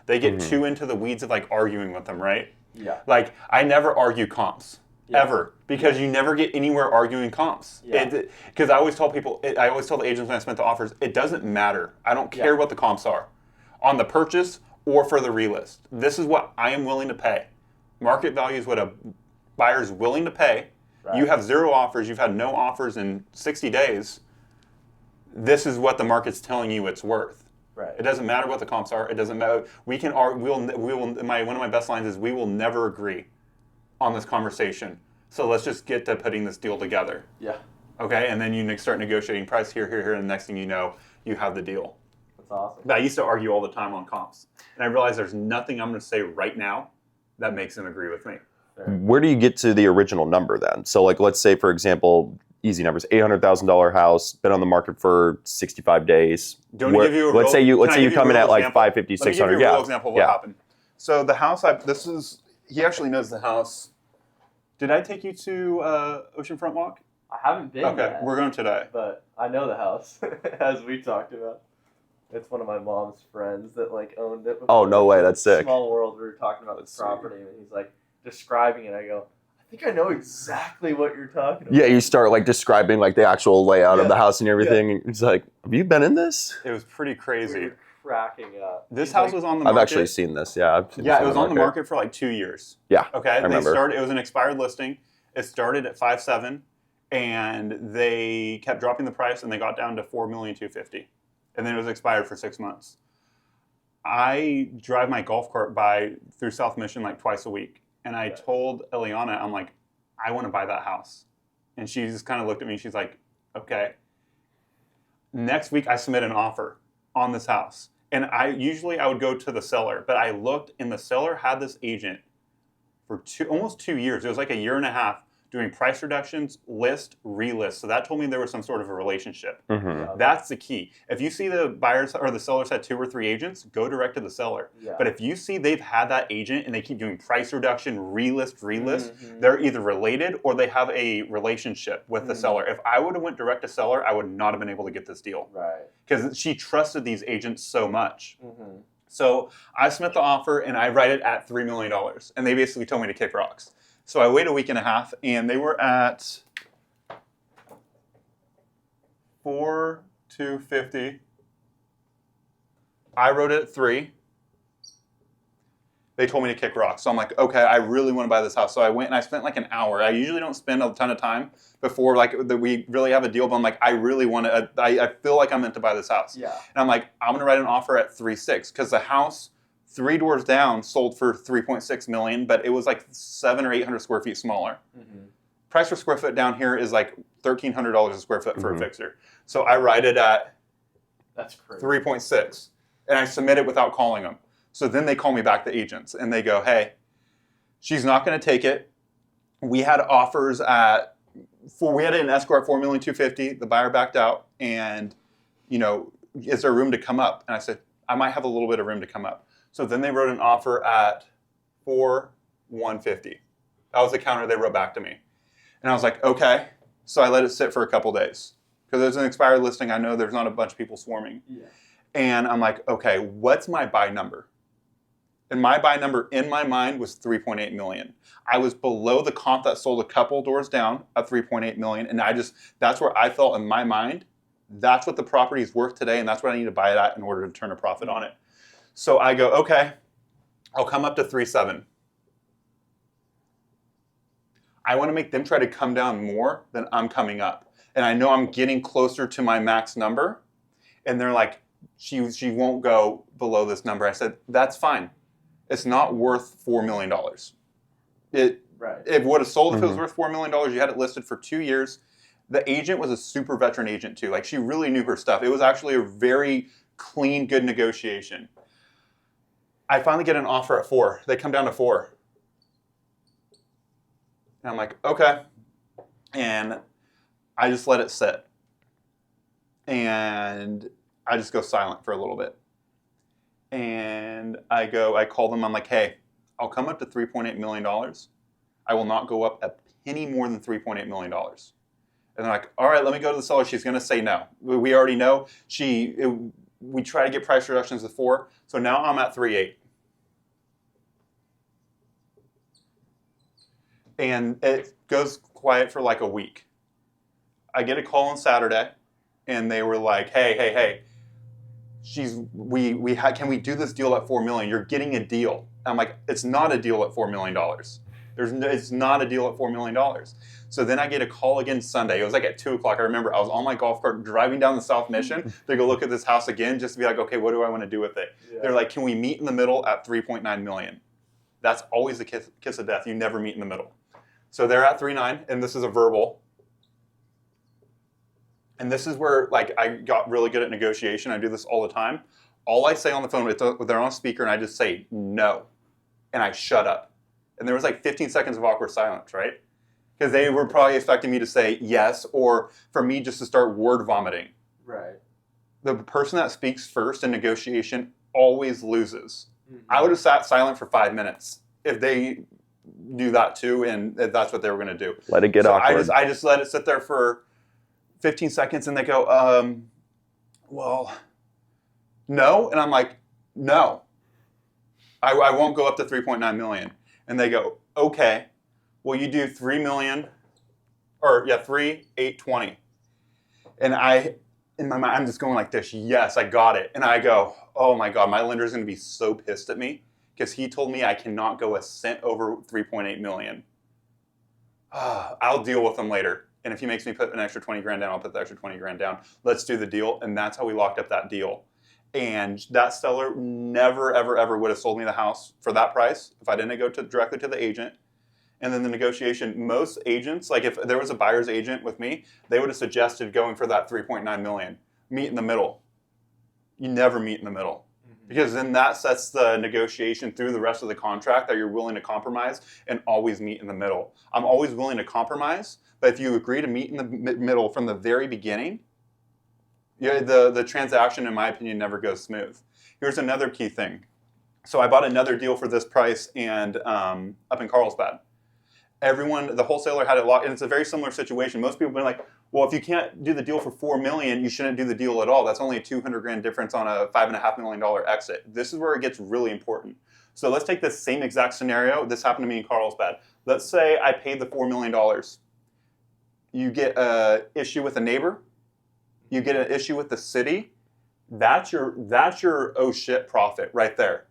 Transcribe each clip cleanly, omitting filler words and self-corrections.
They get too into the weeds of like arguing with them, right? Yeah. Like I never argue comps ever because you never get anywhere arguing comps. Because I always tell people, I always tell the agents when I submit the offers, it doesn't matter. I don't care what the comps are on the purchase or for the relist. This is what I am willing to pay. Market value is what a buyer is willing to pay. Right. You have 0 offers. You've had no offers in 60 days. This is what the market's telling you it's worth. Right. It doesn't matter what the comps are. It doesn't matter. We can argue. One of my best lines is we will never agree on this conversation. So let's just get to putting this deal together. Yeah. Okay, and then you start negotiating price here, and the next thing you know, you have the deal. That's awesome. But I used to argue all the time on comps, and I realized there's nothing I'm going to say right now that makes them agree with me. Where do you get to the original number then? So like, let's say for example, easy numbers, $800,000 house, been on the market for 65 days. Let's say you come in at like 550, 600. Let me give you a real example of what happened. So the house, he actually knows the house. Did I take you to Oceanfront Walk? I haven't been yet. Okay, we're going today. But I know the house, as we talked about. It's one of my mom's friends that like owned it. Oh, no way, that's sick. Small world, we were talking about this property, and he's like describing it. I go, I think I know exactly what you're talking about. Yeah, you start like describing like the actual layout of the house and everything. Yeah. It's like, have you been in this? It was pretty crazy. We were cracking up. This house was on the market. I've actually seen this, yeah. It was on the market for like 2 years. Yeah, okay. I remember. It was an expired listing. It started at 5.7, and they kept dropping the price, and they got down to $4,250,000, and then it was expired for 6 months. I drive my golf cart through South Mission like twice a week, and I told Eliana, I'm like, I want to buy that house, and she just kind of looked at me. She's like, okay. Next week, I submit an offer on this house, and I would go to the seller, but I looked, and the seller had this agent for almost 2 years. It was like a year and a half doing price reductions, list, relist. So that told me there was some sort of a relationship. Mm-hmm. That's the key. If you see the buyers or the sellers had 2 or 3 agents, go direct to the seller. Yeah. But if you see they've had that agent and they keep doing price reduction, relist, they're either related or they have a relationship with the seller. If I would have went direct to seller, I would not have been able to get this deal. Right. Because she trusted these agents so much. Mm-hmm. So I submit the offer and I write it at $3 million. And they basically told me to kick rocks. So I wait a week and a half, and they were at $4,250,000. I wrote it at 3. They told me to kick rocks. So I'm like, okay, I really want to buy this house. So I went and I spent like an hour. I usually don't spend a ton of time before we really have a deal, but I'm like, I really want to, I feel like I'm meant to buy this house. Yeah. And I'm like, I'm going to write an offer at 3.6 because the house 3 doors down sold for $3.6 million, but it was like 700 or 800 square feet smaller. Mm-hmm. Price per square foot down here is like $1,300 a square foot for a fixer. So I write it at 3.6, and I submit it without calling them. So then they call me back, the agents, and they go, hey, she's not going to take it. We had offers we had an escrow at $4,250,000. The buyer backed out, and is there room to come up? And I said, I might have a little bit of room to come up. So then they wrote an offer at $4,150,000. That was the counter they wrote back to me. And I was like, okay. So I let it sit for a couple days. Because there's an expired listing. I know there's not a bunch of people swarming. Yeah. And I'm like, okay, what's my buy number? And my buy number in my mind was $3.8 million. I was below the comp that sold a couple doors down at $3.8 million. And that's where I felt in my mind, that's what the property is worth today. And that's what I need to buy it at in order to turn a profit on it. So I go, okay, I'll come up to 3.7. I want to make them try to come down more than I'm coming up. And I know I'm getting closer to my max number. And they're like, she won't go below this number. I said, that's fine. It's not worth $4 million. It would have sold if it was worth $4 million. You had it listed for 2 years. The agent was a super veteran agent too. Like she really knew her stuff. It was actually a very clean, good negotiation. I finally get an offer at 4. They come down to 4. And I'm like, okay. And I just let it sit. And I just go silent for a little bit. And I call them, I'm like, hey, I'll come up to $3.8 million. I will not go up a penny more than $3.8 million. And they're like, all right, let me go to the seller. She's going to say no. We already know. We try to get price reductions to 4. So now I'm at 3.8. And it goes quiet for like a week. I get a call on Saturday, and they were like, hey, can we do this deal at $4 million? You're getting a deal. I'm like, it's not a deal at $4 million. It's not a deal at $4 million. So then I get a call again Sunday. It was like at 2 o'clock. I remember I was on my golf cart driving down the South Mission to go look at this house again, just to be like, okay, what do I want to do with it? Yeah. They're like, can we meet in the middle at $3.9 million? That's always the kiss of death. You never meet in the middle. So they're at 3.9, and this is a verbal. And this is where like I got really good at negotiation. I do this all the time. All I say on the phone, they're on speaker, and I just say no, and I shut up. And there was like 15 seconds of awkward silence, right? Because they were probably expecting me to say yes, or for me just to start word vomiting. Right. The person that speaks first in negotiation always loses. Mm-hmm. I would have sat silent for 5 minutes if they knew that too, and if that's what they were going to do. Let it get awkward. I just let it sit there for 15 seconds, and they go, well, no. And I'm like, no. I won't go up to 3.9 million. And they go, okay, well, you do 3 million, or yeah, 3,820. And in my mind, I'm just going like this, yes, I got it. And I go, oh my God, my lender's going to be so pissed at me because he told me I cannot go a cent over 3.8 million. I'll deal with him later. And if he makes me put an extra 20 grand down, I'll put the extra 20 grand down. Let's do the deal. And that's how we locked up that deal. And that seller never, ever, ever would have sold me the house for that price if I didn't go directly to the agent. And then the negotiation, most agents, like if there was a buyer's agent with me, they would have suggested going for that 3.9 million. Meet in the middle. You never meet in the middle. Because then that sets the negotiation through the rest of the contract that you're willing to compromise and always meet in the middle. I'm always willing to compromise, but if you agree to meet in the middle from the very beginning, the transaction, in my opinion, never goes smooth. Here's another key thing. So I bought another deal for this price and up in Carlsbad. The wholesaler had it locked, and it's a very similar situation. Most people have been like, well, if you can't do the deal for $4 million, you shouldn't do the deal at all. That's only a 200 grand difference on a $5.5 million exit. This is where it gets really important. So let's take this same exact scenario. This happened to me in Carlsbad. Let's say I paid the $4 million. You get an issue with a neighbor. You get an issue with the city. That's your oh shit profit right there.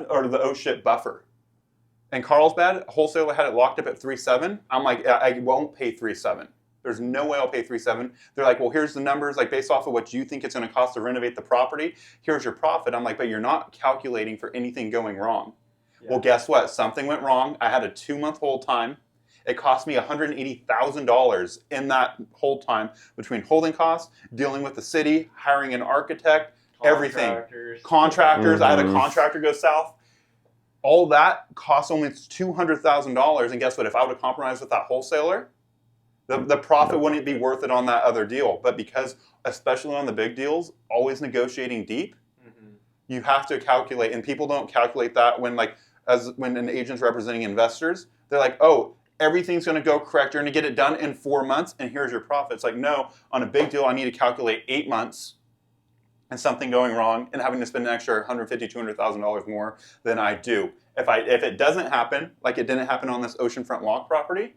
Or the oh shit buffer. And Carlsbad, wholesaler had it locked up at 3.7. I'm like, I won't pay 3.7. There's no way I'll pay 3.7. They're like, well, here's the numbers, like based off of what you think it's going to cost to renovate the property. Here's your profit. I'm like, but you're not calculating for anything going wrong. Yeah. Well, guess what? Something went wrong. I had a 2-month hold time. It cost me $180,000 in that hold time between holding costs, dealing with the city, hiring an architect, everything. Contractors. Mm-hmm. I had a contractor go south. All that costs only $200,000. And guess what? If I would have compromised with that wholesaler, the profit wouldn't be worth it on that other deal. But because, especially on the big deals, always negotiating deep, you have to calculate. And people don't calculate that when an agent's representing investors. They're like, oh, everything's going to go correct. You're going to get it done in 4 months, and here's your profit. It's like, no, on a big deal, I need to calculate 8 months and something going wrong and having to spend an extra $150,000, $200,000 more than I do. If it doesn't happen, like it didn't happen on this oceanfront walk property,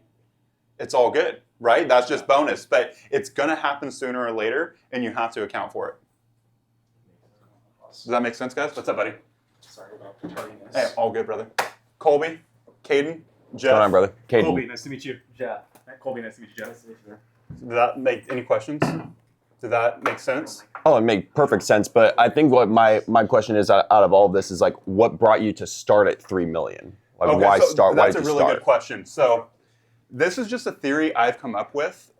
it's all good, right? That's just bonus. But it's going to happen sooner or later, and you have to account for it. Does that make sense, guys? What's up, buddy? Sorry about the tardiness. Hey, all good, brother. Colby, Caden, Jeff. What's going on, brother? Caden. Colby, nice to meet you. Jeff. Colby, nice to meet you, Jeff. Nice to meet you. Did that make any questions? Did that make sense? Oh, it made perfect sense. But I think what my question is out of all of this is like, what brought you to start at 3 million? Like, okay, why start? That's a really good question. So this is just a theory I've come up with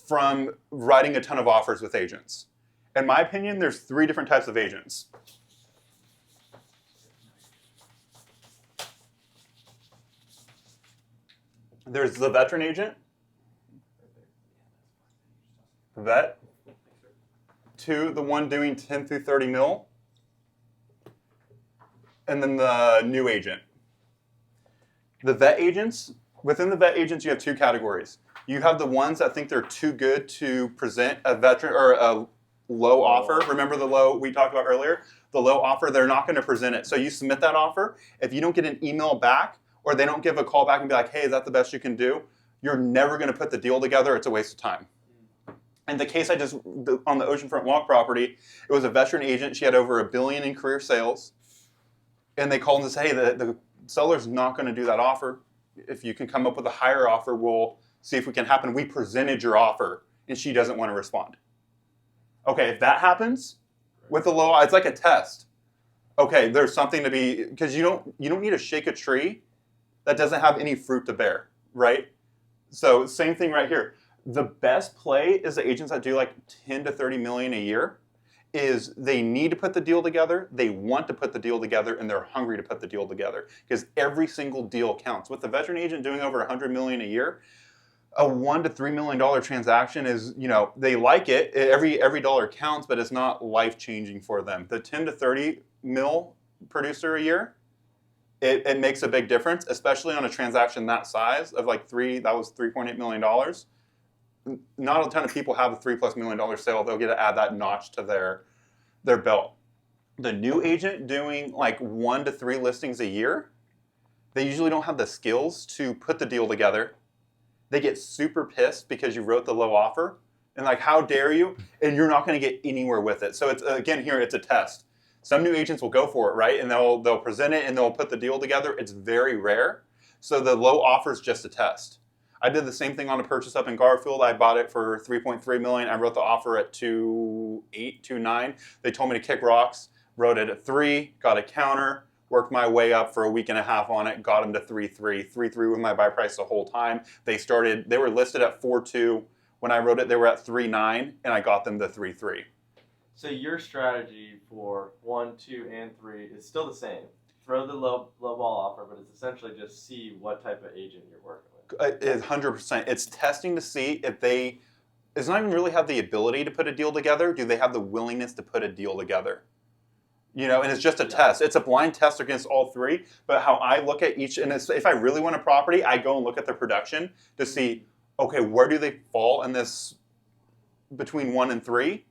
from writing a ton of offers with agents. In my opinion, there's 3 different types of agents. There's the veteran agent, vet, 2, the one doing 10 through 30 mil, and then the new agent. The vet agents, within the vet agents, you have 2 categories. You have the ones that think they're too good to present a veteran or a low offer. Remember the low we talked about earlier? The low offer, they're not going to present it. So you submit that offer. If you don't get an email back, or they don't give a call back and be like, hey, is that the best you can do? You're never going to put the deal together. It's a waste of time. In the case on the oceanfront walk property, it was a veteran agent. She had over $1 billion in career sales. And they called and said, hey, the seller's not going to do that offer. If you can come up with a higher offer, we'll see if we can happen. We presented your offer, and she doesn't want to respond. Okay, if that happens with the low, it's like a test. Okay, there's something to be, because you don't need to shake a tree that doesn't have any fruit to bear, right? So same thing right here. The best play is the agents that do like 10 to 30 million a year is they need to put the deal together, they want to put the deal together, and they're hungry to put the deal together because every single deal counts. With the veteran agent doing over 100 million a year, a $1 to $3 million transaction is, they like it. Every dollar counts, but it's not life-changing for them. The 10 to 30 mil producer a year, it makes a big difference, especially on a transaction that size of that was $3.8 million. Not a ton of people have a $3+ million sale. They'll get to add that notch to their belt. The new agent doing like 1 to 3 listings a year, they usually don't have the skills to put the deal together. They get super pissed because you wrote the low offer and like, how dare you? And you're not going to get anywhere with it. So it's again here, it's a test. Some new agents will go for it, right? And they'll present it and they'll put the deal together. It's very rare. So the low offer is just a test. I did the same thing on a purchase up in Garfield. I bought it for $3.3 million. I wrote the offer at 2.8, 2.9. They told me to kick rocks. Wrote it at 3, got a counter, worked my way up for a week and a half on it, got them to 3.3. 3.3 was my buy price the whole time. They were listed at 4.2. When I wrote it, they were at 3.9, and I got them to 3.3. So your strategy for 1, 2, and 3 is still the same. Throw the low ball offer, but it's essentially just see what type of agent you're working with. 100%. It's testing to see if it's not even really have the ability to put a deal together. Do they have the willingness to put a deal together? And it's just a test. It's a blind test against all 3. But how I look at each, and if I really want a property, I go and look at their production to see, okay, where do they fall in this between 1 and 3?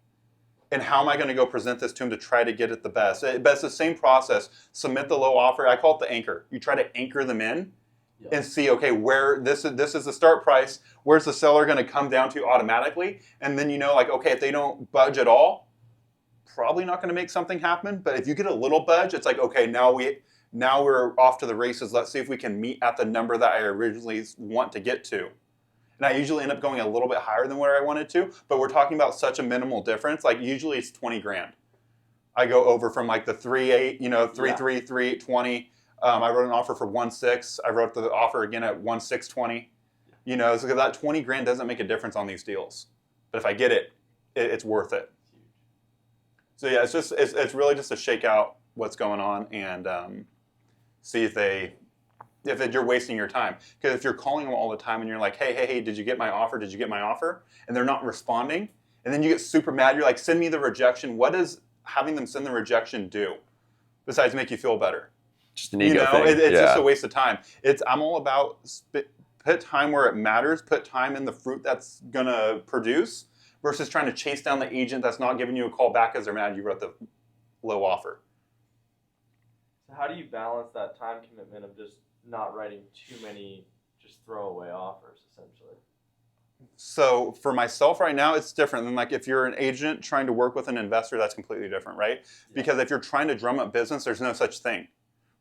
And how am I going to go present this to them to try to get it the best? But it's the same process. Submit the low offer. I call it the anchor. You try to anchor them in. Yep. And see, okay, where this is the start price. Where's the seller going to come down to automatically? And then okay, if they don't budge at all, probably not going to make something happen. But if you get a little budge, it's like, okay, now we're off to the races. Let's see if we can meet at the number that I originally want to get to. And I usually end up going a little bit higher than where I wanted to. But we're talking about such a minimal difference. Like usually it's 20 grand. I go over from like the 3.8, 3.3, 3.8, 20. I wrote an offer for 1.6. I wrote the offer again at 1.620. So that 20 grand doesn't make a difference on these deals. But if I get it, it's worth it. So yeah, it's really just to shake out what's going on and see if you're wasting your time. Because if you're calling them all the time and you're like, hey, did you get my offer? Did you get my offer? And they're not responding, and then you get super mad. You're like, send me the rejection. What does having them send the rejection do besides make you feel better? Just an ego thing. It's just a waste of time. I'm all about put time where it matters. Put time in the fruit that's gonna produce versus trying to chase down the agent that's not giving you a call back because they're mad you wrote the low offer. So how do you balance that time commitment of just not writing too many just throwaway offers, essentially? So for myself right now, it's different than like if you're an agent trying to work with an investor, that's completely different, right? Yeah. Because if you're trying to drum up business, there's no such thing.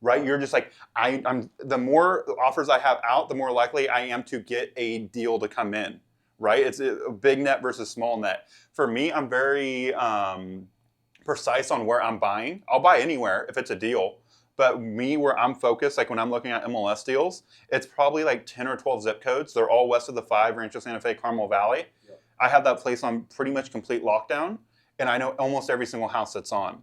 Right, you're just like I'm. The more offers I have out, the more likely I am to get a deal to come in. Right, it's a big net versus small net. For me, I'm very precise on where I'm buying. I'll buy anywhere if it's a deal. But where I'm focused, like when I'm looking at MLS deals, it's probably like 10 or 12 zip codes. They're all west of the 5, Rancho Santa Fe, Carmel Valley. Yep. I have that place on pretty much complete lockdown, and I know almost every single house that's on.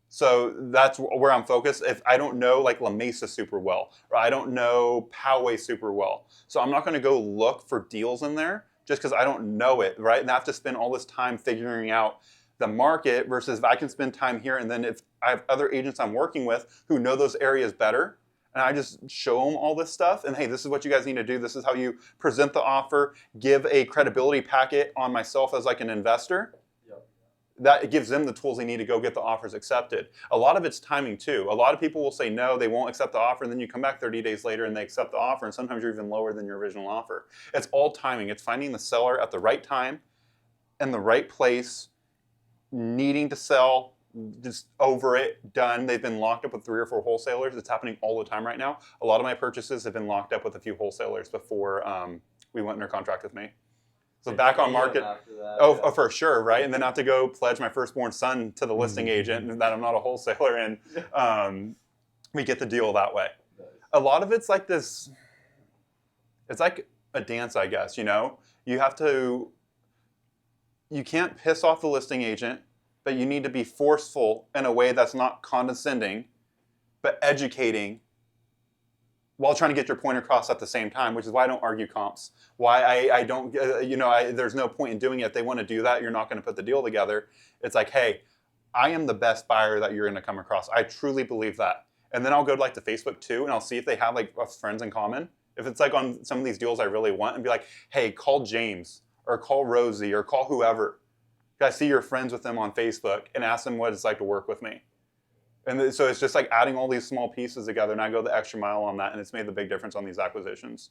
So that's where I'm focused. If I don't know like La Mesa super well, or I don't know Poway super well, so I'm not going to go look for deals in there just because I don't know it, right? And I have to spend all this time figuring out the market versus if I can spend time here, and then if I have other agents I'm working with who know those areas better, and I just show them all this stuff, and hey, this is what you guys need to do. This is how you present the offer, give a credibility packet on myself as like an investor. that it gives them the tools they need to go get the offers accepted. A lot of it's timing too. A lot of people will say no, they won't accept the offer, and then you come back 30 days later and they accept the offer, and sometimes you're even lower than your original offer. It's all timing. It's finding the seller at the right time and the right place, needing to sell, just over it, done. They've been locked up with 3 or 4 wholesalers. It's happening all the time right now. A lot of my purchases have been locked up with a few wholesalers before we went under contract with me. So back on market. Oh, for sure, right? And then have to go pledge my firstborn son to the listing agent and that I'm not a wholesaler, and we get the deal that way. A lot of it's like this. It's like a dance, I guess. You know, you can't piss off the listing agent, but you need to be forceful in a way that's not condescending, but educating, while trying to get your point across at the same time, which is why I don't argue comps. Why I don't, there's no point in doing it. If they want to do that, you're not going to put the deal together. It's like, hey, I am the best buyer that you're going to come across. I truly believe that. And then I'll go to like to Facebook too, and I'll see if they have like friends in common. If it's like on some of these deals I really want, and be like, hey, call James or call Rosie or call whoever. I see you're friends with them on Facebook, and ask them what it's like to work with me. And so it's just like adding all these small pieces together, and I go the extra mile on that, and it's made the big difference on these acquisitions.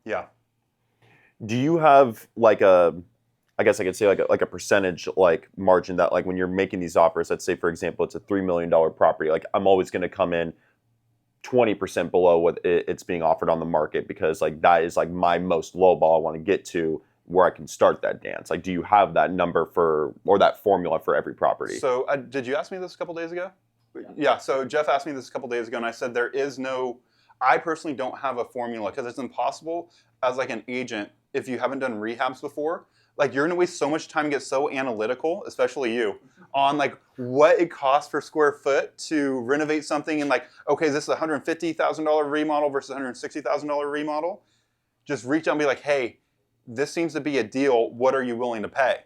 Yeah. Do you have like I guess I could say like a percentage like margin that like when you're making these offers, let's say for example it's a $3 million property, like I'm always going to come in 20% below what it's being offered on the market, because like that is like my most low ball I want to get to, where I can start that dance? Like, do you have that number or that formula for every property? So did you ask me this a couple days ago? Yeah, so Jeff asked me this a couple days ago, and I said I personally don't have a formula, because it's impossible as like an agent, if you haven't done rehabs before, like you're gonna waste so much time and get so analytical, especially you, on like what it costs per square foot to renovate something, and like, okay, this is a $150,000 remodel versus $160,000 remodel. Just reach out and be like, hey, this seems to be a deal. What are you willing to pay?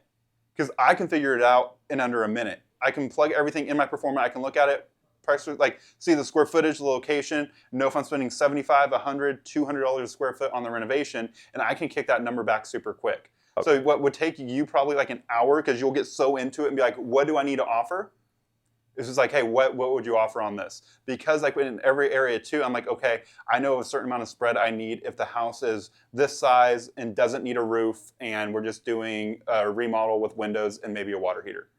Because I can figure it out in under a minute. I can plug everything in my performer. I can look at it, price, like see the square footage, the location, know if I'm spending $75, $100, $200 a square foot on the renovation, and I can kick that number back super quick. Okay. So what would take you probably like an hour, because you'll get so into it and be like, what do I need to offer? It's just like, hey, what would you offer on this? Because like in every area too, I'm like, okay, I know a certain amount of spread I need if the house is this size and doesn't need a roof, and we're just doing a remodel with windows and maybe a water heater.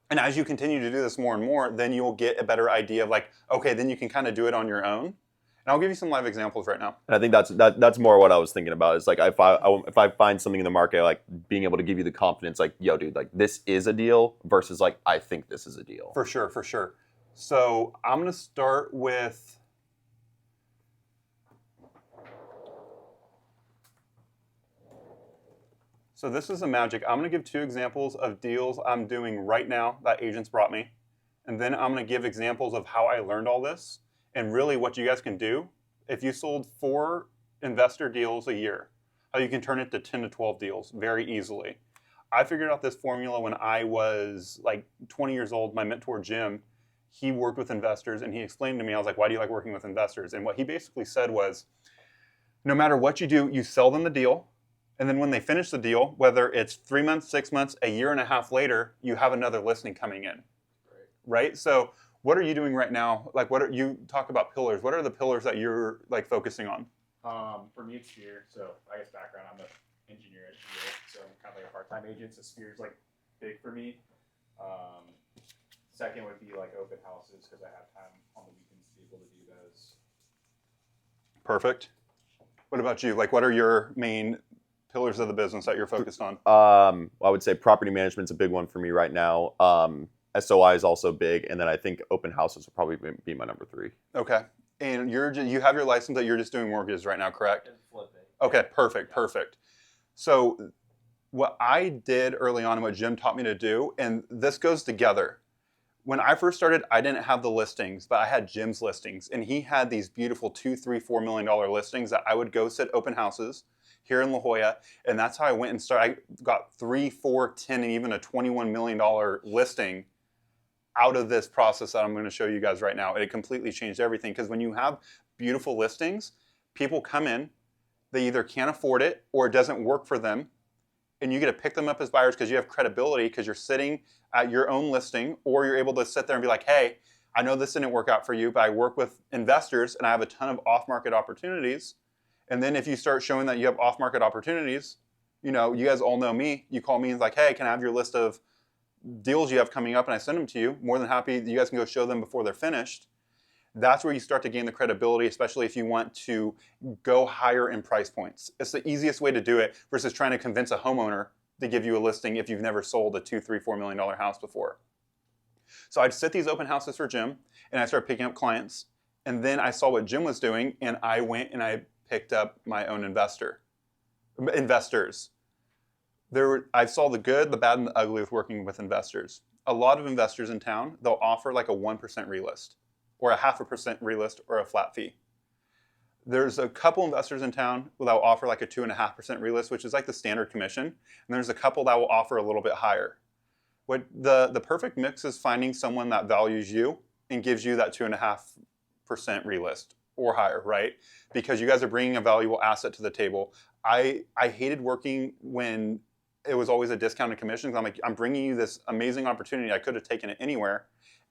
And as you continue to do this more and more, then you'll get a better idea of like, okay, then you can kind of do it on your own. And I'll give you some live examples right now. And I think that's more what I was thinking about. Is like if I find something in the market, like being able to give you the confidence, like, yo, dude, like this is a deal, versus like I think this is a deal. For sure, for sure. So I'm gonna start with. So this is a magic. I'm gonna give 2 examples of deals I'm doing right now that agents brought me, and then I'm gonna give examples of how I learned all this. And really what you guys can do, if you sold 4 investor deals a year, how you can turn it to 10 to 12 deals very easily. I figured out this formula when I was like 20 years old. My mentor, Jim, he worked with investors, and he explained to me, I was like, why do you like working with investors? And what he basically said was, no matter what you do, you sell them the deal, and then when they finish the deal, whether it's 3 months, 6 months, a year and a half later, you have another listing coming in, right? So what are you doing right now? Like, you talk about pillars. What are the pillars that you're like focusing on? For me, it's Sphere. So I guess background, I'm an engineer at Sphere, so I'm kind of like a part-time agent. So Sphere's like big for me. Second would be like open houses, because I have time on the weekends to be able to do those. Perfect. What about you? Like, what are your main pillars of the business that you're focused on? I would say property management's a big one for me right now. SOI is also big, and then I think open houses will probably be my number 3. Okay, and you have your license that you're just doing mortgages right now, correct? And flipping. Okay, perfect, perfect. So what I did early on and what Jim taught me to do, and this goes together. When I first started, I didn't have the listings, but I had Jim's listings, and he had these beautiful $2, $3, $4 million listings that I would go sit open houses here in La Jolla, and that's how I went and started. I got 3, 4, 10, and even a $21 million listing out of this process that I'm going to show you guys right now. It completely changed everything, because when you have beautiful listings, people come in, they either can't afford it or it doesn't work for them, and you get to pick them up as buyers because you have credibility because you're sitting at your own listing, or you're able to sit there and be like, hey, I know this didn't work out for you, but I work with investors and I have a ton of off-market opportunities. And then if you start showing that you have off-market opportunities, you guys all know me. You call me and it's like, hey, can I have your list of deals you have coming up? And I send them to you. More than happy, you guys can go show them before they're finished. That's where you start to gain the credibility, especially if you want to go higher in price points. It's the easiest way to do it versus trying to convince a homeowner to give you a listing if you've never sold a $2, $3, $4 million house before. So I'd sit these open houses for Jim, and I started picking up clients. And then I saw what Jim was doing, and I went and I picked up my own investors. I saw the good, the bad, and the ugly with working with investors. A lot of investors in town, they'll offer like a 1% relist, or a 0.5% relist, or a flat fee. There's a couple investors in town that will offer like a 2.5% relist, which is like the standard commission. And there's a couple that will offer a little bit higher. What the perfect mix is finding someone that values you and gives you that 2.5% relist or higher, right? Because you guys are bringing a valuable asset to the table. I hated working when it was always a discounted commission. I'm like, I'm bringing you this amazing opportunity. I could have taken it anywhere,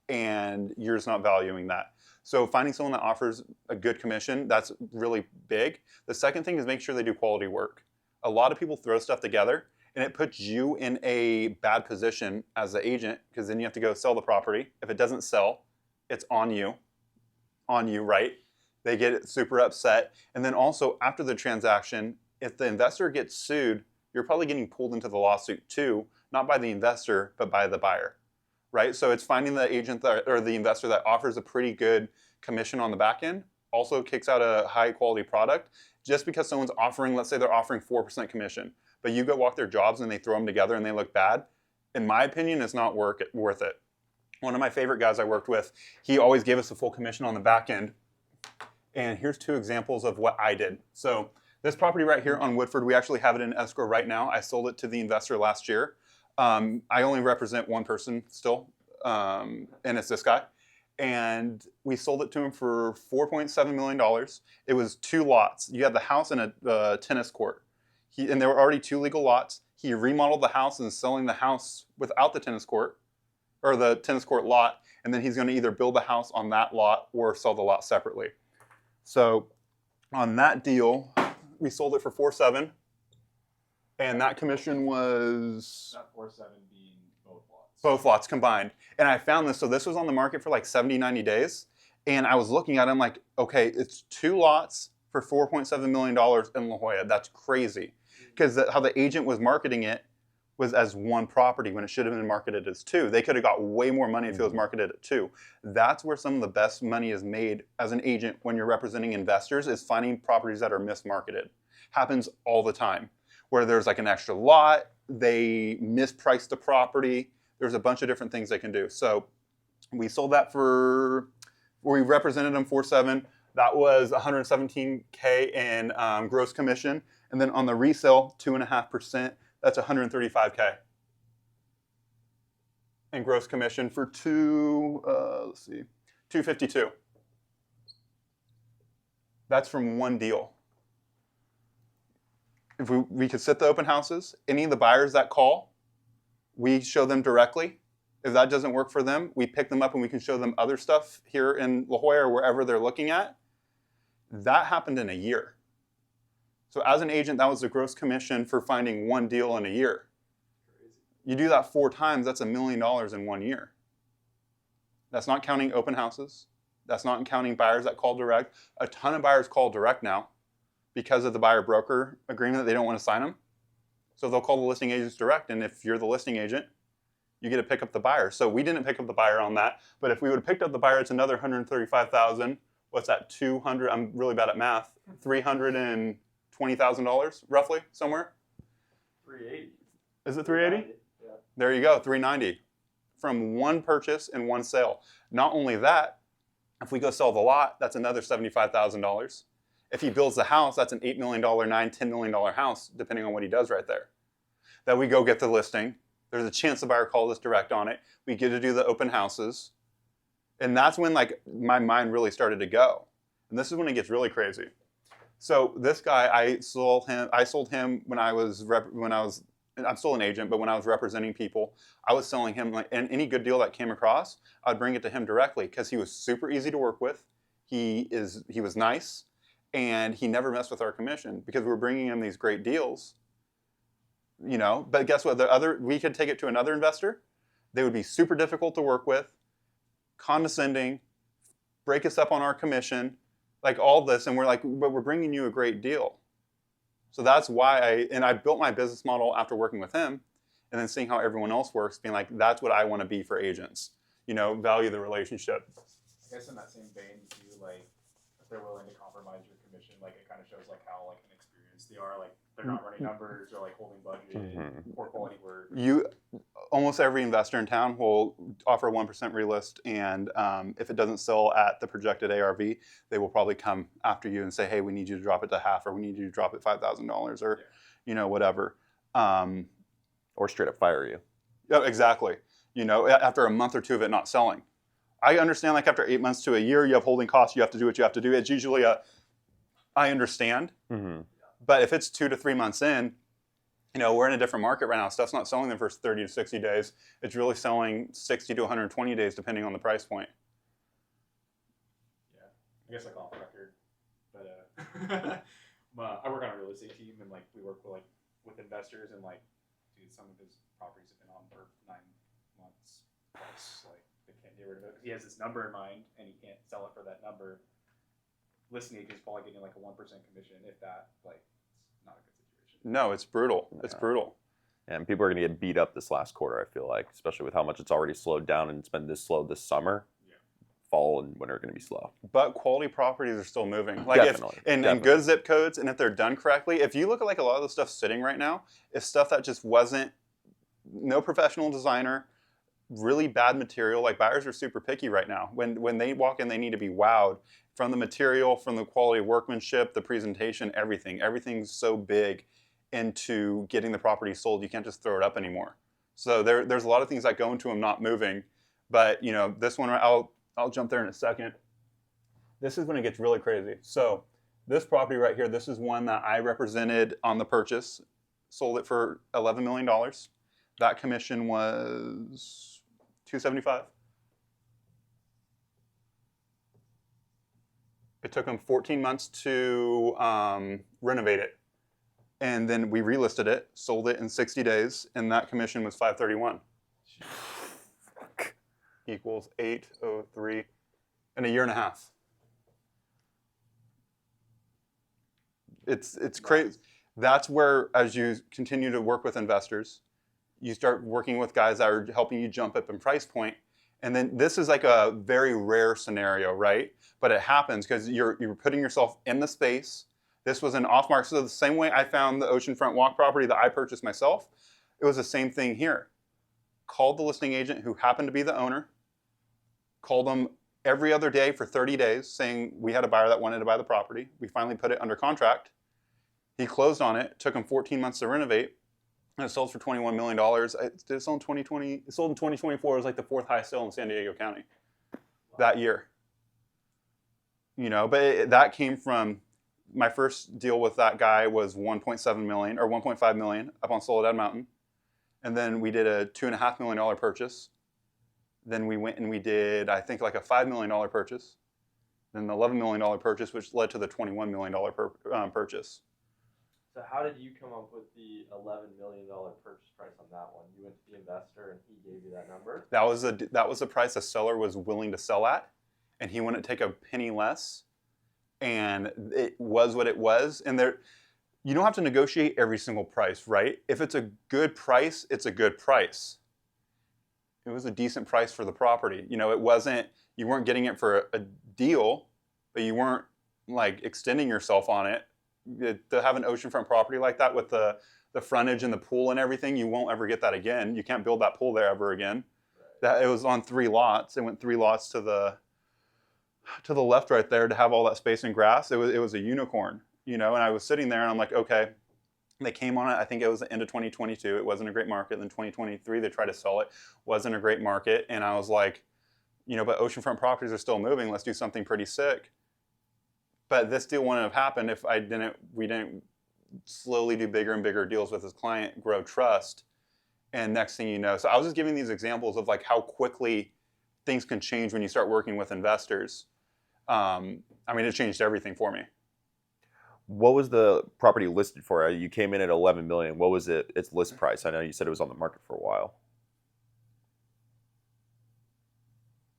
and you're just not valuing that. So finding someone that offers a good commission, that's really big. The second thing is make sure they do quality work. A lot of people throw stuff together, and it puts you in a bad position as the agent, because then you have to go sell the property. If it doesn't sell, it's on you, right? They get super upset. And then also after the transaction, if the investor gets sued, you're probably getting pulled into the lawsuit too, not by the investor, but by the buyer, right? So it's finding the agent or the investor that offers a pretty good commission on the back end, also kicks out a high quality product. Just because someone's offering, let's say they're offering 4% commission, but you go walk their jobs and they throw them together and they look bad, in my opinion, it's not worth it. One of my favorite guys I worked with, he always gave us a full commission on the back end. And here's 2 examples of what I did. So this property right here on Woodford, we actually have it in escrow right now. I sold it to the investor last year. I only represent one person still, and it's this guy. And we sold it to him for $4.7 million. It was 2 lots. You had the house and a tennis court. And there were already 2 legal lots. He remodeled the house and is selling the house without the tennis court, or the tennis court lot. And then he's going to either build the house on that lot or sell the lot separately. So on that deal, we sold it for $4.7 million, and that commission was Not 4.7 being both lots. both lots combined. And I found this, so this was on the market for like 70, 90 days, and I was looking at it, I'm like, okay, it's 2 lots for $4.7 million in La Jolla. That's crazy, because how the agent was marketing it was as 1 property when it should have been marketed as 2. They could have got way more money if it was marketed at 2. That's where some of the best money is made as an agent when you're representing investors, is finding properties that are mismarketed. Happens all the time, where there's like an extra lot, they mispriced the property. There's a bunch of different things they can do. So we sold that we represented them $4.7. That was $117K in gross commission. And then on the resale, 2.5%. That's $135K in gross commission for $252. That's from 1 deal. If we could sit the open houses, any of the buyers that call, we show them directly. If that doesn't work for them, we pick them up and we can show them other stuff here in La Jolla or wherever they're looking at. That happened in a year. So as an agent, that was the gross commission for finding 1 deal in a year. Crazy. You do that 4 times, that's $1 million in 1 year. That's not counting open houses. That's not counting buyers that call direct. A ton of buyers call direct now because of the buyer-broker agreement. They don't want to sign them. So they'll call the listing agents direct, and if you're the listing agent, you get to pick up the buyer. So we didn't pick up the buyer on that, but if we would have picked up the buyer, it's another $135,000. What's that, 200? I'm really bad at math. $320,000 roughly, somewhere. 380. Is it 380? Yeah. There you go, 390 from 1 purchase and 1 sale. Not only that, if we go sell the lot, that's another $75,000. If he builds the house, that's an $8 million, $10 million house, depending on what he does right there. That we go get the listing. There's a chance the buyer calls us direct on it. We get to do the open houses. And that's when like my mind really started to go. And this is when it gets really crazy. So this guy, I sold him when I was I'm still an agent, but when I was representing people, I was selling him like, and any good deal that came across, I'd bring it to him directly because he was super easy to work with. He was nice, and he never messed with our commission because we're bringing him these great deals. But guess what? We could take it to another investor. They would be super difficult to work with, condescending, break us up on our commission, like all this, and we're like, but we're bringing you a great deal. So that's why I built my business model after working with him, and then seeing how everyone else works, being like, that's what I want to be for agents. Value the relationship. I guess in that same vein too, like if they're willing to compromise your commission, like it kind of shows like how like inexperienced they are. Like they're not running numbers or like holding budget, poor quality work. Almost every investor in town will offer a 1% relist, and if it doesn't sell at the projected ARV, they will probably come after you and say, hey, we need you to drop it to half, or we need you to drop it $5,000, or whatever. Or straight up fire you. Yeah, exactly. After a month or two of it not selling. I understand, like after 8 months to a year, you have holding costs, you have to do what you have to do. It's usually I understand. Mm-hmm. But if it's 2 to 3 months in, we're in a different market right now. Stuff's not selling the first 30 to 60 days. It's really selling 60 to 120 days, depending on the price point. Yeah, I guess like off record, but I work on a real estate team, and like we work with investors, and like, dude, some of his properties have been on for 9 months plus. Like they can't get rid of it because he has this number in mind, and he can't sell it for that number. Listing agent's probably getting like a 1% commission, if that. Like, it's not a good situation. No, it's brutal. It's brutal. And people are going to get beat up this last quarter, I feel like, especially with how much it's already slowed down, and it's been this slow this summer. Yeah. Fall and winter are going to be slow. But quality properties are still moving. Like definitely. In good zip codes, and if they're done correctly, if you look at like a lot of the stuff sitting right now, it's stuff that just wasn't, no professional designer, really bad material. Like buyers are super picky right now. When they walk in, they need to be wowed. From the material, from the quality of workmanship, the presentation, everything. Everything's so big into getting the property sold. You can't just throw it up anymore. So there's a lot of things that go into them not moving. But this one, I'll jump there in a second. This is when it gets really crazy. So this property right here, this is one that I represented on the purchase. Sold it for $11 million. That commission was $275. It took them 14 months to renovate it. And then we relisted it, sold it in 60 days, and that commission was $531. Equals 803 in a year and a half. It's crazy. That's where, as you continue to work with investors, you start working with guys that are helping you jump up in price point. And then this is like a very rare scenario, right? But it happens because you're putting yourself in the space. This was an off-market. So the same way I found the oceanfront walk property that I purchased myself, it was the same thing here. Called the listing agent who happened to be the owner. Called them every other day for 30 days saying we had a buyer that wanted to buy the property. We finally put it under contract. He closed on it. Took him 14 months to renovate. And it sold for $21 million. Did it sell in 2020? It sold in 2024. It was like the 4th highest sale in San Diego County that year. But that came from, my first deal with that guy was 1.7 million or 1.5 million up on Soledad Mountain. And then we did a $2.5 million purchase. Then we went and we did, I think, like a $5 million purchase. Then the $11 million purchase, which led to the $21 million purchase. So how did you come up with the $11 million purchase price on that one? You went to the investor and he gave you that number? That was the price the seller was willing to sell at, and he wouldn't take a penny less. And it was what it was. And you don't have to negotiate every single price, right? If it's a good price, it's a good price. It was a decent price for the property. You weren't getting it for a deal, but you weren't like extending yourself on it. To have an oceanfront property like that with the frontage and the pool and everything, you won't ever get that again. You can't build that pool there ever again. That it was on 3 lots. It went 3 lots to the left right there to have all that space and grass. It was a unicorn, and I was sitting there and I'm like, okay. They came on it, I think it was the end of 2022. It wasn't a great market. Then 2023, they tried to sell it. Wasn't a great market. And I was like, but oceanfront properties are still moving. Let's do something pretty sick. But this deal wouldn't have happened if we didn't slowly do bigger and bigger deals with his client, grow trust. And next thing you know, so I was just giving these examples of like how quickly things can change when you start working with investors. I mean, it changed everything for me. What was the property listed for? You came in at 11 million. What was its list price? I know you said it was on the market for a while.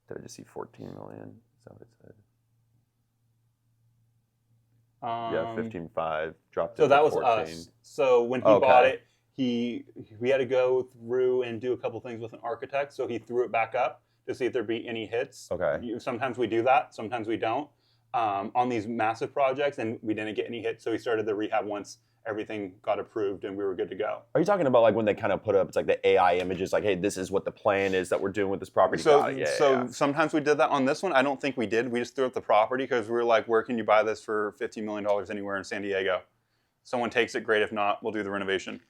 Did I just see 14 million? Is that what it said? Yeah, 15.5 dropped. So it that was 14. us. So when he bought it, we had to go through and do a couple things with an architect. So he threw it back up to see if there'd be any hits. Okay. Sometimes we do that. Sometimes we don't. On these massive projects, and we didn't get any hits. So he started the rehab once everything got approved and we were good to go. Are you talking about like when they kind of put up, it's like the AI images, like, hey, this is what the plan is that we're doing with this property? So sometimes we did that. On this one, I don't think we did. We just threw up the property because we were like, where can you buy this for $15 million anywhere in San Diego? Someone takes it, great. If not, we'll do the renovation.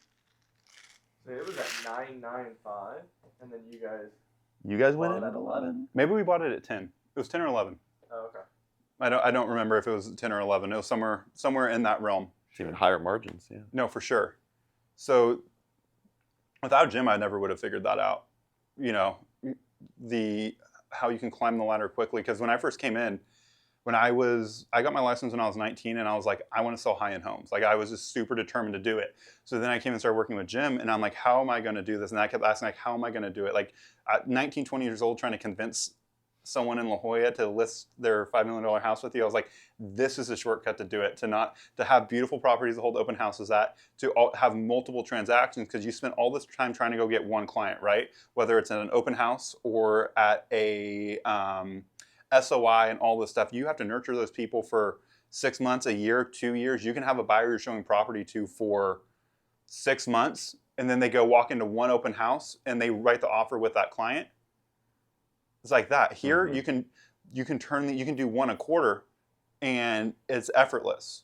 So it was at 995, and then you guys went in at 11? Maybe we bought it at 10. It was 10 or 11. Oh, okay. I don't remember if it was 10 or 11. It was somewhere in that realm. It's even higher margins, yeah. No, for sure. So without Jim, I never would have figured that out. You know, how you can climb the ladder quickly. Because when I first came in, I got my license when I was 19, and I was like, I want to sell high-end homes. Like, I was just super determined to do it. So then I came and started working with Jim, and I'm like, how am I going to do this? And I kept asking, like, how am I going to do it? Like, at 19, 20 years old, trying to convince someone in La Jolla to list their $5 million house with you, I was like, this is a shortcut to do it. To have beautiful properties to hold open houses at, to have multiple transactions, because you spent all this time trying to go get one client, right? Whether it's at an open house or at a SOI and all this stuff, you have to nurture those people for 6 months, a year, 2 years. You can have a buyer you're showing property to for 6 months, and then they go walk into one open house and they write the offer with that client. It's like that. Here, you can do one a quarter, and it's effortless.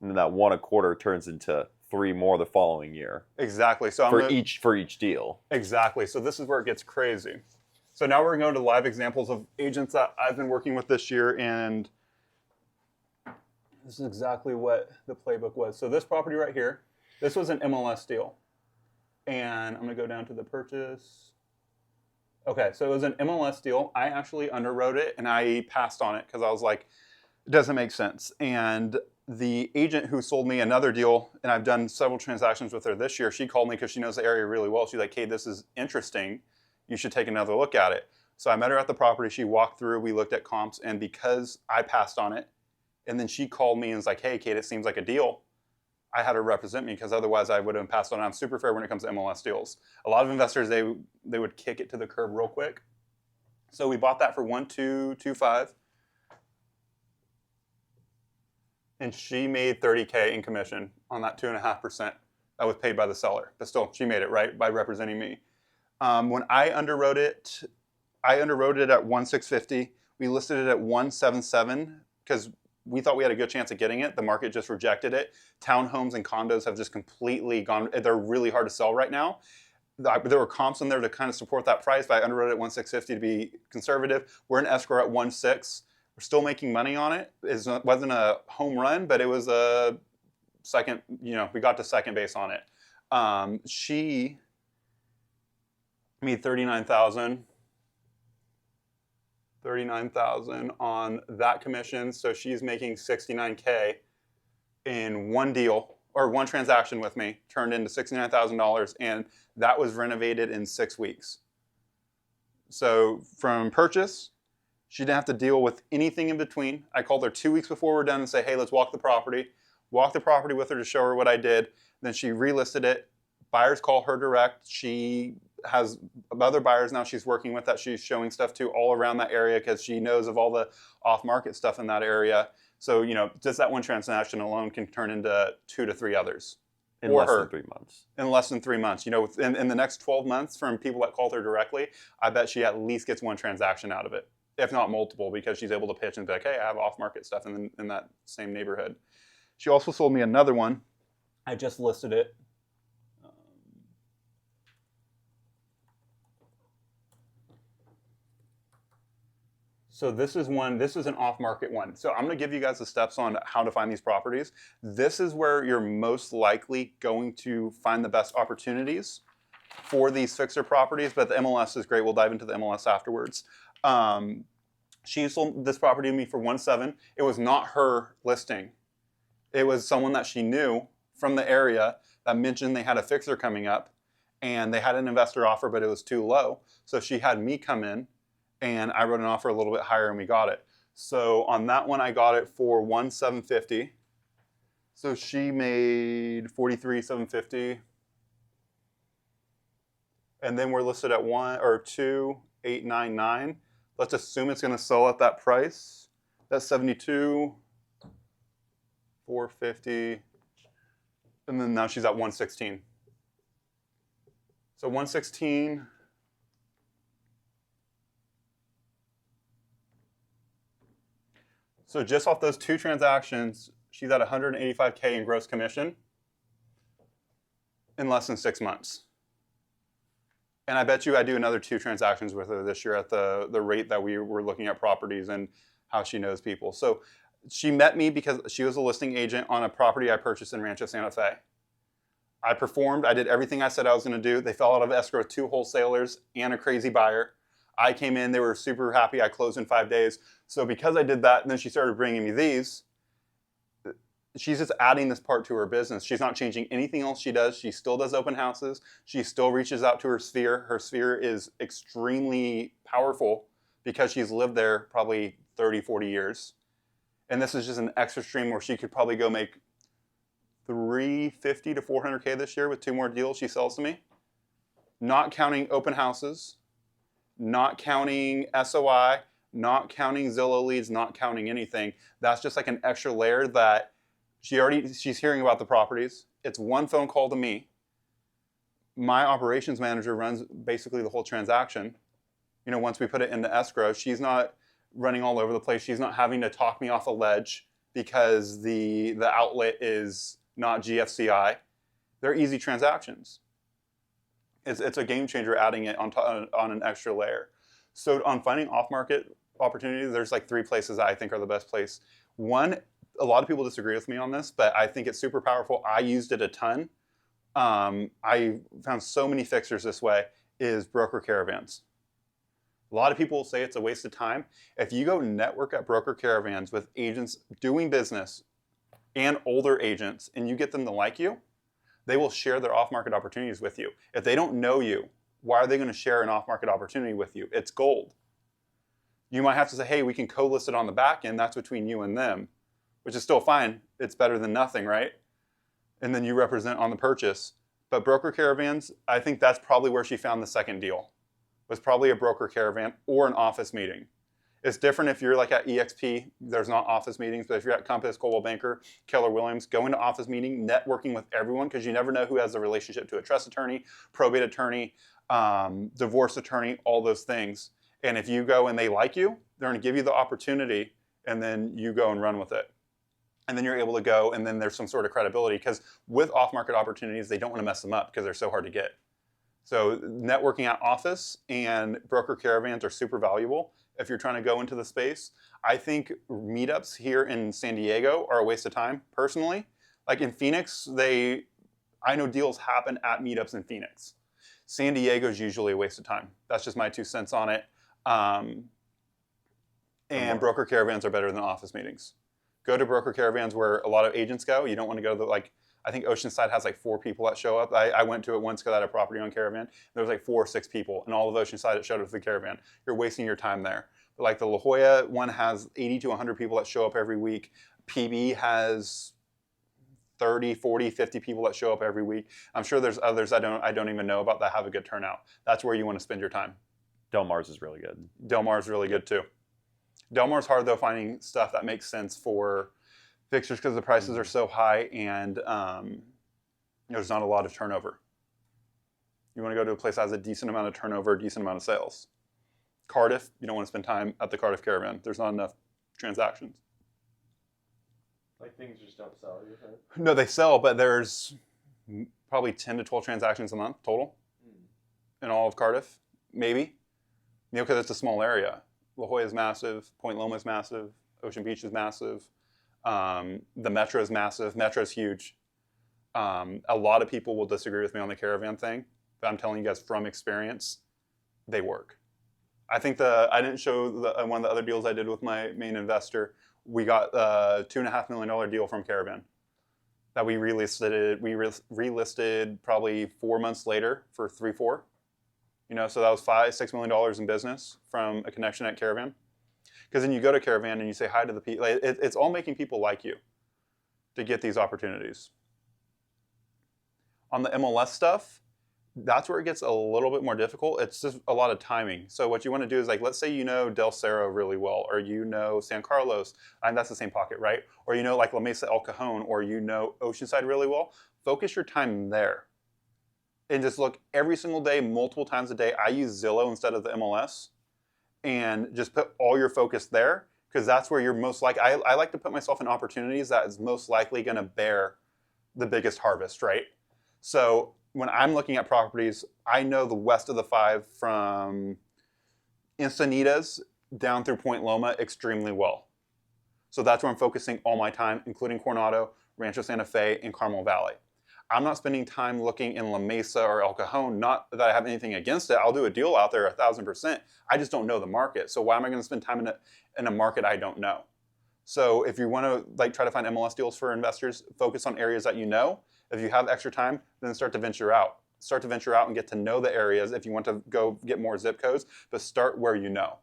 And then that one a quarter turns into 3 more the following year. Exactly. So for each deal. Exactly. So this is where it gets crazy. So now we're going to live examples of agents that I've been working with this year, and this is exactly what the playbook was. So this property right here, this was an MLS deal, and I'm going to go down to the purchase. Okay, so it was an MLS deal. I actually underwrote it, and I passed on it because I was like, it doesn't make sense. And the agent who sold me another deal, and I've done several transactions with her this year, she called me because she knows the area really well. She's like, hey, this is interesting. You should take another look at it. So I met her at the property. She walked through. We looked at comps, and because I passed on it, and then she called me and was like, hey, Kate, it seems like a deal. I had her represent me because otherwise I would have passed on it. I'm super fair when it comes to MLS deals. A lot of investors, they would kick it to the curb real quick. So we bought that for $1,225. And she made $30K in commission on that 2.5% that was paid by the seller. But still, she made it, right, by representing me. When I underwrote it at 1,650. We listed it at 177 because we thought we had a good chance of getting it. The market just rejected it. Townhomes and condos have just completely gone. They're really hard to sell right now. There were comps in there to kind of support that price, but I underwrote it at 1,650 to be conservative. We're in escrow at 1.6. We're still making money on it. It wasn't a home run, but it was a second. We got to second base on it. She made $39,000 on that commission, so she's making $69K in one deal or one transaction with me, turned into $69,000, and that was renovated in 6 weeks. So from purchase, she didn't have to deal with anything in between. I called her 2 weeks before we're done and say, hey, let's walk the property with her to show her what I did. Then she relisted it. Buyers call her direct. She has other buyers now she's working with that she's showing stuff to all around that area because she knows of all the off-market stuff in that area. So, just that one transaction alone can turn into 2 to 3 others. In less than 3 months. In less than 3 months. In the next 12 months from people that called her directly, I bet she at least gets one transaction out of it, if not multiple, because she's able to pitch and be like, hey, I have off-market stuff in that same neighborhood. She also sold me another one. I just listed it. So this is an off-market one. So I'm going to give you guys the steps on how to find these properties. This is where you're most likely going to find the best opportunities for these fixer properties, but the MLS is great. We'll dive into the MLS afterwards. She sold this property to me for 1.7. It was not her listing. It was someone that she knew from the area that mentioned they had a fixer coming up, and they had an investor offer, but it was too low. So she had me come in, and I wrote an offer a little bit higher, and we got it. So on that one, I got it for 1.750. So she made 43.750, and then we're listed at 2.899. Let's assume it's going to sell at that price. That's 72.450, and then now she's at 116. So 116. So just off those two transactions, she's at 185K in gross commission in less than 6 months. And I bet you I do another 2 transactions with her this year at the rate that we were looking at properties and how she knows people. So she met me because she was a listing agent on a property I purchased in Rancho Santa Fe. I performed. I did everything I said I was going to do. They fell out of escrow with 2 wholesalers and a crazy buyer. I came in. They were super happy. I closed in 5 days. So because I did that, and then she started bringing me these, she's just adding this part to her business. She's not changing anything else she does. She still does open houses. She still reaches out to her sphere. Her sphere is extremely powerful because she's lived there probably 30, 40 years. And this is just an extra stream where she could probably go make $350 to $400K this year with 2 more deals she sells to me. Not counting open houses, not counting SOI, not counting Zillow leads, not counting anything. That's just like an extra layer that she's hearing about the properties. It's 1 phone call to me. My operations manager runs basically the whole transaction. You know, once we put it into escrow, she's not running all over the place. She's not having to talk me off a ledge because the outlet is not GFCI. They're easy transactions. It's a game changer adding it on an extra layer. So on finding off-market opportunities, there's like 3 places I think are the best place. One, a lot of people disagree with me on this, but I think it's super powerful. I used it a ton. I found so many fixers this way, is broker caravans. A lot of people say it's a waste of time. If you go network at broker caravans with agents doing business and older agents, and you get them to like you, they will share their off-market opportunities with you. If they don't know you, why are they going to share an off-market opportunity with you? It's gold. You might have to say, hey, we can co-list it on the back end. That's between you and them, which is still fine. It's better than nothing, right? And then you represent on the purchase. But broker caravans, I think that's probably where she found the second deal. Was probably a broker caravan or an office meeting. It's different if you're like at EXP, there's not office meetings, but if you're at Compass, Coldwell Banker, Keller Williams, go into office meeting, networking with everyone, because you never know who has a relationship to a trust attorney, probate attorney, divorce attorney, all those things. And if you go and they like you, they're going to give you the opportunity, and then you go and run with it. And then you're able to go, and then there's some sort of credibility, because with off-market opportunities, they don't want to mess them up because they're so hard to get. So networking at office and broker caravans are super valuable if you're trying to go into the space. I think meetups here in San Diego are a waste of time, personally. Like in Phoenix, I know deals happen at meetups in Phoenix. San Diego is usually a waste of time. That's just my 2 cents on it. And broker caravans are better than office meetings. Go to broker caravans where a lot of agents go. You don't want to go to I think Oceanside has like 4 people that show up. I went to it once because I had a property on Caravan. There was like 4 or 6 people, and all of Oceanside that showed up to the Caravan. You're wasting your time there. But like the La Jolla one has 80 to 100 people that show up every week. PB has 30, 40, 50 people that show up every week. I'm sure there's others I don't even know about that have a good turnout. That's where you want to spend your time. Del Mar's is really good. Del Mar's really good too. Del Mar's hard though, finding stuff that makes sense for fixtures because the prices are so high and there's not a lot of turnover. You want to go to a place that has a decent amount of turnover, a decent amount of sales. Cardiff, you don't want to spend time at the Cardiff Caravan. There's not enough transactions. Like things just don't sell, you think? No, they sell, but there's probably 10 to 12 transactions a month total in all of Cardiff, maybe. Because it's a small area. La Jolla is massive. Point Loma is massive. Ocean Beach is massive. The Metro is massive. Metro is huge. A lot of people will disagree with me on the caravan thing, but I'm telling you guys from experience, they work. I think I didn't show one of the other deals I did with my main investor. We got a $2.5 million deal from Caravan that we relisted. We relisted probably 4 months later for 3.4. So that was $5-6 million in business from a connection at Caravan. Because then you go to Caravan and you say hi to the people. It's all making people like you to get these opportunities. On the MLS stuff, that's where it gets a little bit more difficult. It's just a lot of timing. So what you want to do is, like, let's say you know Del Cerro really well, or you know San Carlos, and that's the same pocket, right? Or you know like La Mesa, El Cajon, or you know Oceanside really well. Focus your time there. And just look every single day, multiple times a day. I use Zillow instead of the MLS. And just put all your focus there, because that's where you're most likely. I like to put myself in opportunities that is most likely going to bear the biggest harvest, right? So when I'm looking at properties, I know the west of the 5 from Encinitas down through Point Loma extremely well. So that's where I'm focusing all my time, including Coronado, Rancho Santa Fe, and Carmel Valley. I'm not spending time looking in La Mesa or El Cajon. Not that I have anything against it. I'll do a deal out there 1,000%. I just don't know the market. So why am I going to spend time in a market I don't know? So if you want to try to find MLS deals for investors, focus on areas that you know. If you have extra time, then start to venture out. Start to venture out and get to know the areas if you want to go get more zip codes, but start where you know.